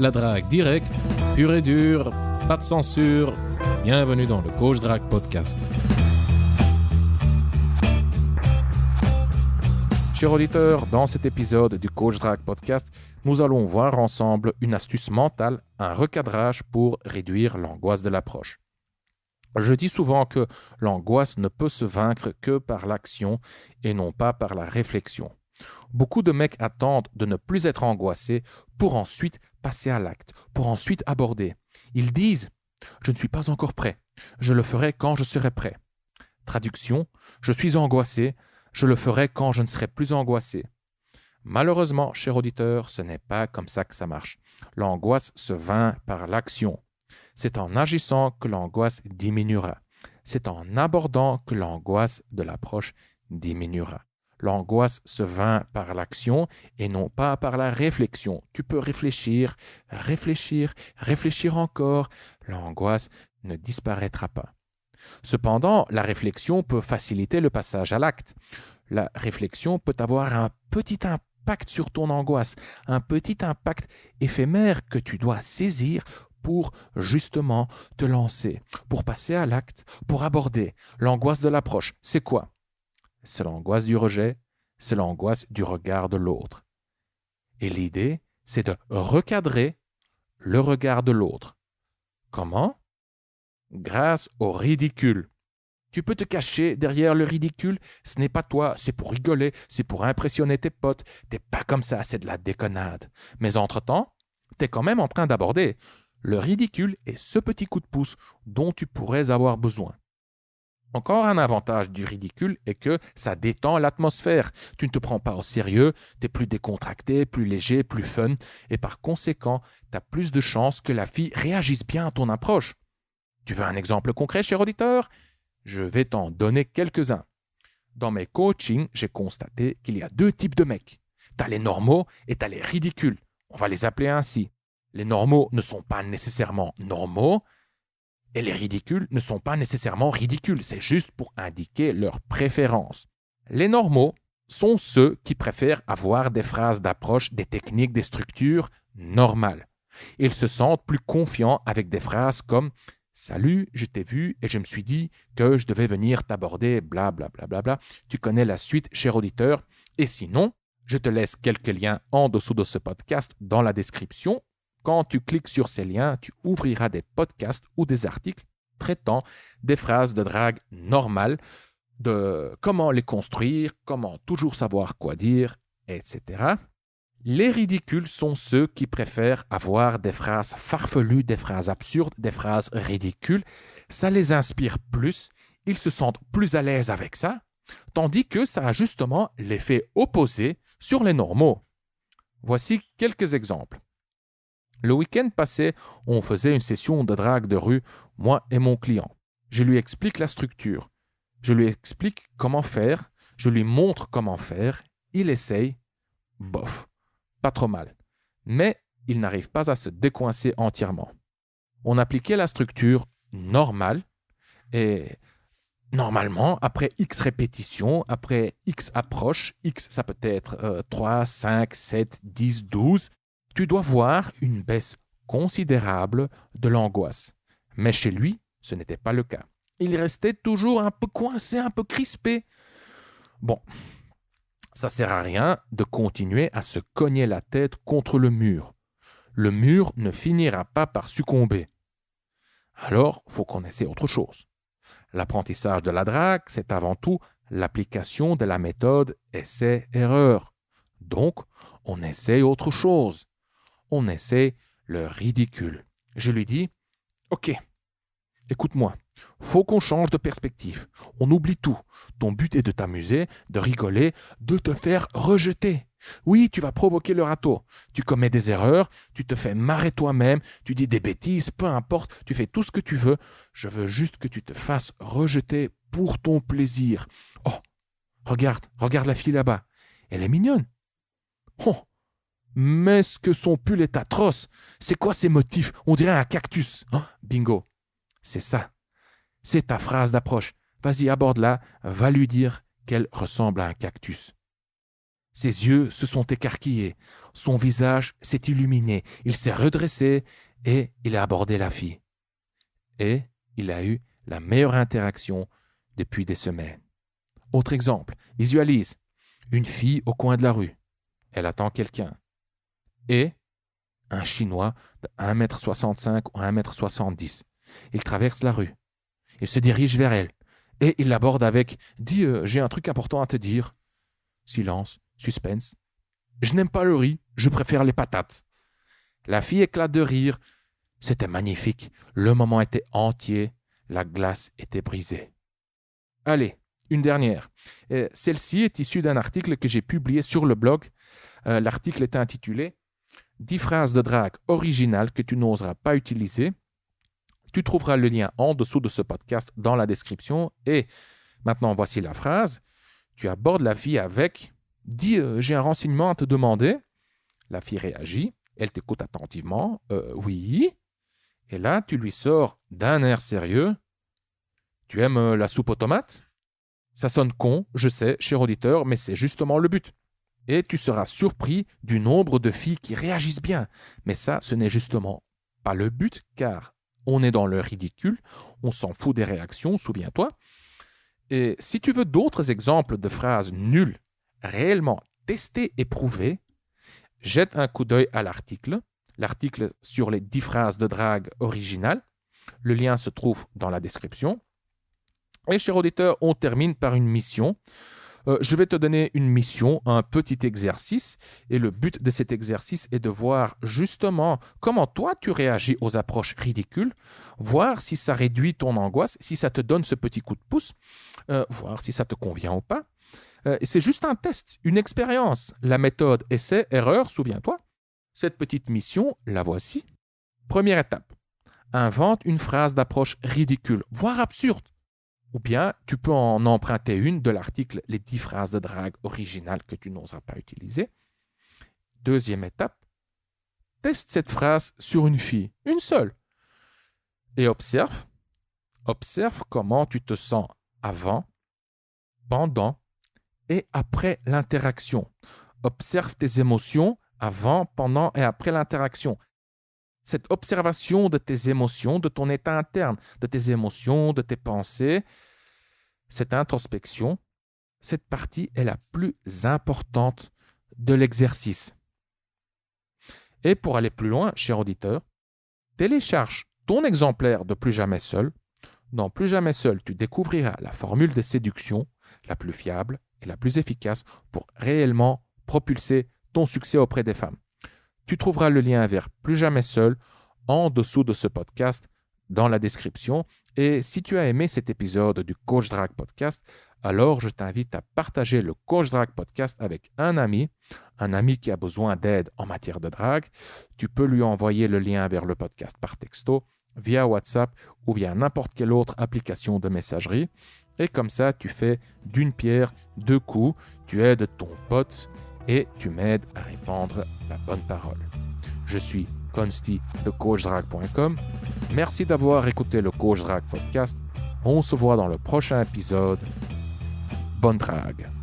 La drague directe, pure et dure, pas de censure. Bienvenue dans le Coach Drague Podcast. Chers auditeurs, dans cet épisode du Coach Drague Podcast, nous allons voir ensemble une astuce mentale, un recadrage pour réduire l'angoisse de l'approche. Je dis souvent que l'angoisse ne peut se vaincre que par l'action et non pas par la réflexion. Beaucoup de mecs attendent de ne plus être angoissés pour ensuite passer à l'acte, pour ensuite aborder. Ils disent « Je ne suis pas encore prêt, je le ferai quand je serai prêt ». Traduction « Je suis angoissé, je le ferai quand je ne serai plus angoissé ». Malheureusement, cher auditeur, ce n'est pas comme ça que ça marche. L'angoisse se vainc par l'action. C'est en agissant que l'angoisse diminuera. C'est en abordant que l'angoisse de l'approche diminuera. L'angoisse se vainc par l'action et non pas par la réflexion. Tu peux réfléchir encore. L'angoisse ne disparaîtra pas. Cependant, la réflexion peut faciliter le passage à l'acte. La réflexion peut avoir un petit impact sur ton angoisse, un petit impact éphémère que tu dois saisir pour justement te lancer, pour passer à l'acte, pour aborder. L'angoisse de l'approche, c'est quoi? C'est l'angoisse du rejet, c'est l'angoisse du regard de l'autre. Et l'idée, c'est de recadrer le regard de l'autre. Comment? Grâce au ridicule. Tu peux te cacher derrière le ridicule, ce n'est pas toi, c'est pour rigoler, c'est pour impressionner tes potes. T'es pas comme ça, c'est de la déconnade. Mais entre-temps, t'es quand même en train d'aborder. Le ridicule est ce petit coup de pouce dont tu pourrais avoir besoin. Encore un avantage du ridicule est que ça détend l'atmosphère. Tu ne te prends pas au sérieux, tu es plus décontracté, plus léger, plus fun, et par conséquent, tu as plus de chances que la fille réagisse bien à ton approche. Tu veux un exemple concret, cher auditeur? Je vais t'en donner quelques-uns. Dans mes coachings, j'ai constaté qu'il y a deux types de mecs. Tu as les normaux et tu as les ridicules. On va les appeler ainsi. Les normaux ne sont pas nécessairement normaux, et les ridicules ne sont pas nécessairement ridicules, c'est juste pour indiquer leur préférence. Les normaux sont ceux qui préfèrent avoir des phrases d'approche, des techniques, des structures normales. Ils se sentent plus confiants avec des phrases comme « Salut, je t'ai vu et je me suis dit que je devais venir t'aborder, bla bla bla bla bla ». Tu connais la suite, cher auditeur. Et sinon, je te laisse quelques liens en dessous de ce podcast dans la description. Quand tu cliques sur ces liens, tu ouvriras des podcasts ou des articles traitant des phrases de drague normales, de comment les construire, comment toujours savoir quoi dire, etc. Les ridicules sont ceux qui préfèrent avoir des phrases farfelues, des phrases absurdes, des phrases ridicules. Ça les inspire plus, ils se sentent plus à l'aise avec ça, tandis que ça a justement l'effet opposé sur les normaux. Voici quelques exemples. Le week-end passé, on faisait une session de drague de rue, moi et mon client. Je lui explique la structure. Je lui explique comment faire. Je lui montre comment faire. Il essaye. Bof. Pas trop mal. Mais il n'arrive pas à se décoincer entièrement. On appliquait la structure normale et normalement, après X répétitions, après X approches, X ça peut être 3, 5, 7, 10, 12, tu dois voir une baisse considérable de l'angoisse. Mais chez lui, ce n'était pas le cas. Il restait toujours un peu coincé, un peu crispé. Bon, ça ne sert à rien de continuer à se cogner la tête contre le mur. Le mur ne finira pas par succomber. Alors, il faut qu'on essaie autre chose. L'apprentissage de la drague, c'est avant tout l'application de la méthode essai-erreur. Donc, on essaie autre chose. On essaie le ridicule. Je lui dis « Ok, écoute-moi, faut qu'on change de perspective. On oublie tout. Ton but est de t'amuser, de rigoler, de te faire rejeter. Oui, tu vas provoquer le râteau. Tu commets des erreurs, tu te fais marrer toi-même, tu dis des bêtises, peu importe, tu fais tout ce que tu veux. Je veux juste que tu te fasses rejeter pour ton plaisir. Oh, regarde la fille là-bas. Elle est mignonne. Oh, mais est-ce que son pull est atroce? C'est quoi ses motifs? On dirait un cactus. Oh, bingo. C'est ça. C'est ta phrase d'approche. Vas-y, aborde-la. Va lui dire qu'elle ressemble à un cactus. Ses yeux se sont écarquillés, son visage s'est illuminé, il s'est redressé et il a abordé la fille. Et il a eu la meilleure interaction depuis des semaines. Autre exemple, visualise une fille au coin de la rue. Elle attend quelqu'un. Et un Chinois de 1,65 m ou 1,70 m. Il traverse la rue. Il se dirige vers elle et il l'aborde avec « Dis, j'ai un truc important à te dire. » Silence, suspense. « Je n'aime pas le riz, je préfère les patates. » La fille éclate de rire. C'était magnifique. Le moment était entier. La glace était brisée. Allez, une dernière. Celle-ci est issue d'un article que j'ai publié sur le blog. L'article est intitulé « 10 phrases de drague originales que tu n'oseras pas utiliser ». Tu trouveras le lien en dessous de ce podcast dans la description. Et maintenant, voici la phrase. Tu abordes la fille avec « Dis, j'ai un renseignement à te demander ». La fille réagit. Elle t'écoute attentivement. Oui. Et là, tu lui sors d'un air sérieux. Tu aimes la soupe aux tomates? Ça sonne con, je sais, cher auditeur, mais c'est justement le but. Et tu seras surpris du nombre de filles qui réagissent bien. Mais ça, ce n'est justement pas le but, car on est dans le ridicule, on s'en fout des réactions, souviens-toi. Et si tu veux d'autres exemples de phrases nulles, réellement testées et prouvées, jette un coup d'œil à l'article sur les 10 phrases de drague originales. Le lien se trouve dans la description. Et cher auditeur, on termine par une mission. Je vais te donner une mission, un petit exercice, et le but de cet exercice est de voir justement comment toi tu réagis aux approches ridicules, voir si ça réduit ton angoisse, si ça te donne ce petit coup de pouce, voir si ça te convient ou pas. C'est juste un test, une expérience. La méthode essai-erreur, souviens-toi. Cette petite mission, la voici. Première étape, invente une phrase d'approche ridicule, voire absurde. Ou bien, tu peux en emprunter une de l'article « Les 10 phrases de drague originales que tu n'oseras pas utiliser ». Deuxième étape, teste cette phrase sur une fille, une seule. Et observe comment tu te sens avant, pendant et après l'interaction. Observe tes émotions avant, pendant et après l'interaction. Cette observation de tes émotions, de ton état interne, de tes émotions, de tes pensées, cette introspection, cette partie est la plus importante de l'exercice. Et pour aller plus loin, cher auditeur, télécharge ton exemplaire de Plus jamais seul. Dans Plus jamais seul, tu découvriras la formule de séduction la plus fiable et la plus efficace pour réellement propulser ton succès auprès des femmes. Tu trouveras le lien vers Plus jamais seul en dessous de ce podcast dans la description. Et si tu as aimé cet épisode du Coach Drague Podcast, alors je t'invite à partager le Coach Drague Podcast avec un ami qui a besoin d'aide en matière de drague. Tu peux lui envoyer le lien vers le podcast par texto, via WhatsApp ou via n'importe quelle autre application de messagerie. Et comme ça, tu fais d'une pierre deux coups. Tu aides ton pote et tu m'aides à répandre la bonne parole. Je suis Consti de CoachDrague.com. Merci d'avoir écouté le Coach Drague Podcast. On se voit dans le prochain épisode. Bonne drague!